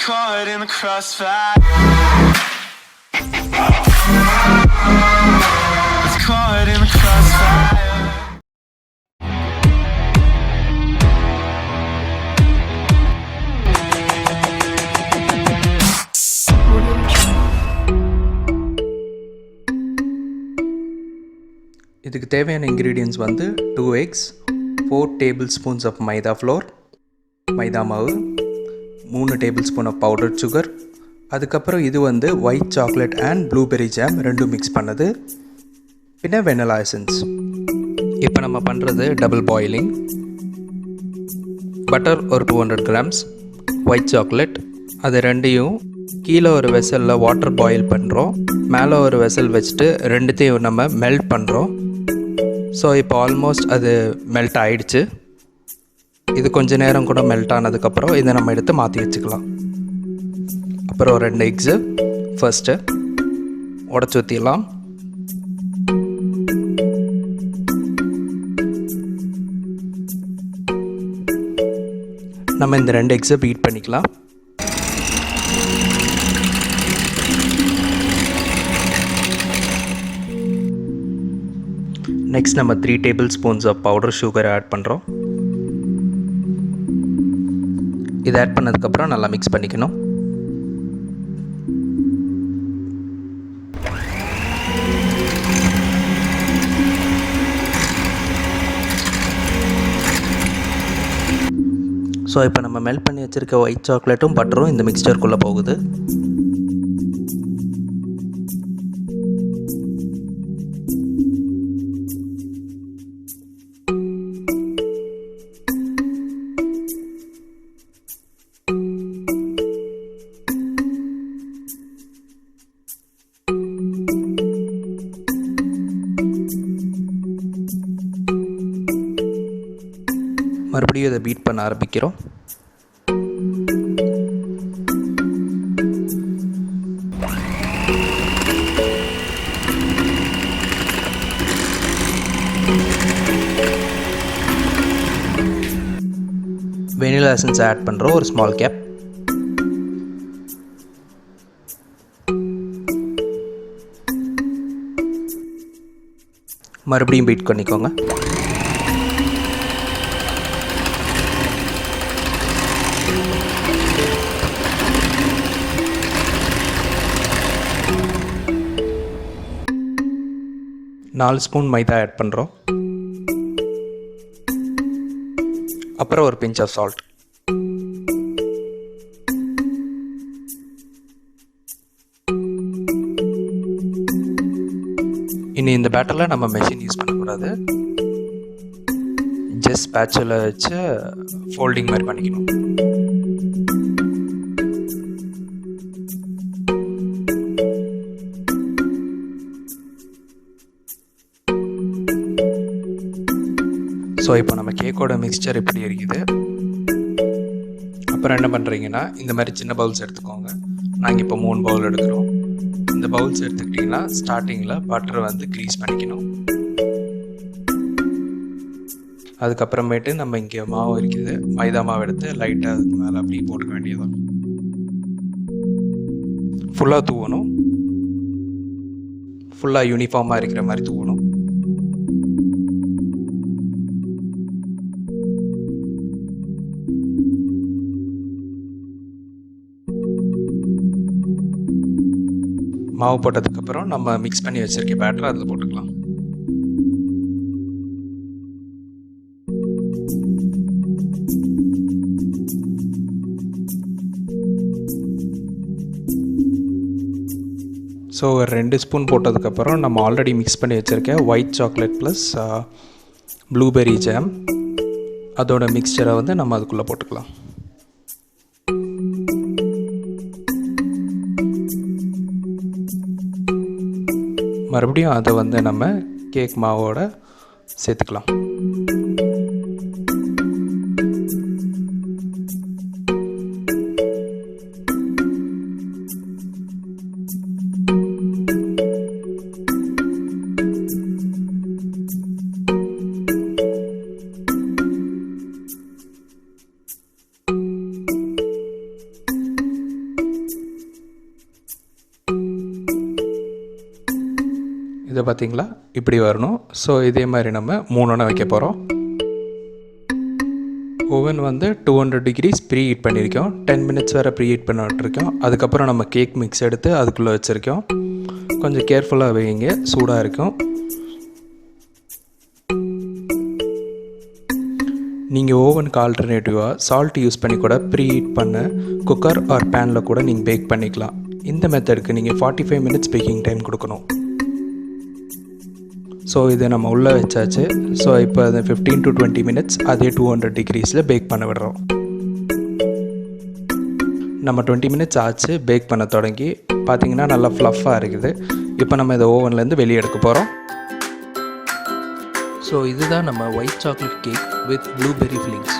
caught in the crossfire. It's caught in the crossfire. இதுக்கு தேவையான ingredients வந்து 2 eggs, 4 tablespoons of maida flour, மைதா மாவு, 3 tablespoon of powdered sugar, அதுக்கப்புறம் இது வந்து white chocolate and blueberry jam ரெண்டும் மிக்ஸ் பண்ணது, பின்ன வெனிலா எசன்ஸ். இப்போ நம்ம பண்ணுறது டபுள் பாயிலிங். பட்டர் ஒரு 200 grams, ஒயிட் சாக்லேட் அது ரெண்டையும் கீழே ஒரு வெசலில் வாட்டர் பாயில் பண்ணுறோம், மேலே ஒரு வெசல் வச்சுட்டு ரெண்டுத்தையும் நம்ம மெல்ட் பண்ணுறோம். ஸோ இப்போ ஆல்மோஸ்ட் அது மெல்ட் ஆகிடுச்சு. இது கொஞ்சம் நேரம் கூட மெல்ட் ஆனதுக்கப்புறம் இதை நம்ம எடுத்து மாற்றி வச்சுக்கலாம். அப்புறம் 2 எக்ஸு ஃபர்ஸ்ட்டு உடச்சி ஊற்றிடலாம். நம்ம இந்த 2 எக்ஸை பீட் பண்ணிக்கலாம். நெக்ஸ்ட் நம்ம 3 tablespoons of powder sugar add பண்ணுறோம். இதை ஆட் பண்ணதுக்கப்புறம் நல்லா மிக்ஸ் பண்ணிக்கணும். ஸோ இப்போ நம்ம மெல்ட் பண்ணி வச்சுருக்க ஒயிட் சாக்லேட்டும் பட்டரும் இந்த மிக்ஸ்சருக்குள்ளே போகுது. மறுபடியும் இதை பீட் பண்ண ஆரம்பிக்கிறோம். வெனிலா எசன்ஸ் ஆட் பண்ணுறோம், ஒரு ஸ்மால் கேப். மறுபடியும் பீட் பண்ணிக்கோங்க. நாலு ஸ்பூன் மைதா ஆட் பண்ணுறோம். அப்புறம் ஒரு பிஞ்ச் ஆஃப் சால்ட். இனி இந்த பேட்டரில் நம்ம மெஷின் யூஸ் பண்ணக்கூடாது, ஜஸ்ட் பேட்சில் வச்சு ஃபோல்டிங் மாதிரி பண்ணிக்கணும். ஸோ இப்போ நம்ம கேக்கோட மிக்ஸ்சர் இப்படி இருக்குது. அப்புறம் என்ன பண்ணுறீங்கன்னா, இந்த மாதிரி சின்ன பவுல்ஸ் எடுத்துக்கோங்க. நாங்கள் இப்போ 3 பவுல் எடுக்கிறோம். இந்த பவுல்ஸ் எடுத்துக்கிட்டிங்கன்னா ஸ்டார்டிங்கில் பட்டர் வந்து க்ரீஸ் பண்ணிக்கணும். அதுக்கப்புறமேட்டு நம்ம இங்கே மாவு இருக்குது, மைதா மாவு எடுத்து லைட்டாக அதுக்கு மேலே அப்படி போட்டுக்க வேண்டியதும். ஃபுல்லாக தூவணும், ஃபுல்லாக யூனிஃபார்மாக இருக்கிற மாதிரி தூவணும். மாவு போட்டதுக்கப்புறம் நம்ம மிக்ஸ் பண்ணி வச்சுருக்க பேட்டரை அதில் போட்டுக்கலாம். ஸோ ஒரு 2 ஸ்பூன் போட்டதுக்கப்புறம் நம்ம ஆல்ரெடி மிக்ஸ் பண்ணி வச்சுருக்க white chocolate plus blueberry jam அதோட மிக்ஸ்சரை வந்து நம்ம அதுக்குள்ளே போட்டுக்கலாம். மறுபடியும் அதை வந்து நம்ம கேக் மாவோட சேர்த்துக்கலாம். இதை பார்த்திங்களா இப்படி வரணும். ஸோ இதே மாதிரி நம்ம 3 வைக்க போகிறோம். ஓவன் வந்து 200 degrees ப்ரீ ஹீட் பண்ணியிருக்கோம். 10 minutes வரை ப்ரீ ஹீட் பண்ண விட்டுருக்கோம். அதுக்கப்புறம் நம்ம கேக் மிக்ஸ் எடுத்து அதுக்குள்ளே வச்சுருக்கோம். கொஞ்சம் கேர்ஃபுல்லாக வைங்க, சூடாக இருக்கும். நீங்கள் ஓவனுக்கு ஆல்டர்னேட்டிவாக சால்ட் யூஸ் பண்ணி கூட ப்ரீ ஹீட் பண்ண குக்கர் ஆர் பேனில் கூட நீங்கள் பேக் பண்ணிக்கலாம். இந்த மெத்தடுக்கு நீங்கள் 45 minutes பேக்கிங் டைம் கொடுக்கணும். ஸோ இதை நம்ம உள்ளே வச்சாச்சு. ஸோ இப்போ அதை 15 to 20 minutes அதே 200 degreesல பேக் பண்ண விடுறோம். நம்ம 20 minutes ஆச்சு பேக் பண்ண தொடங்கி. பார்த்திங்கன்னா நல்லா ஃப்ளஃபாக இருக்குது. இப்போ நம்ம இதை ஓவன்லேருந்து வெளியே எடுக்க போகிறோம். ஸோ இதுதான் நம்ம white chocolate cake with blueberry fillings.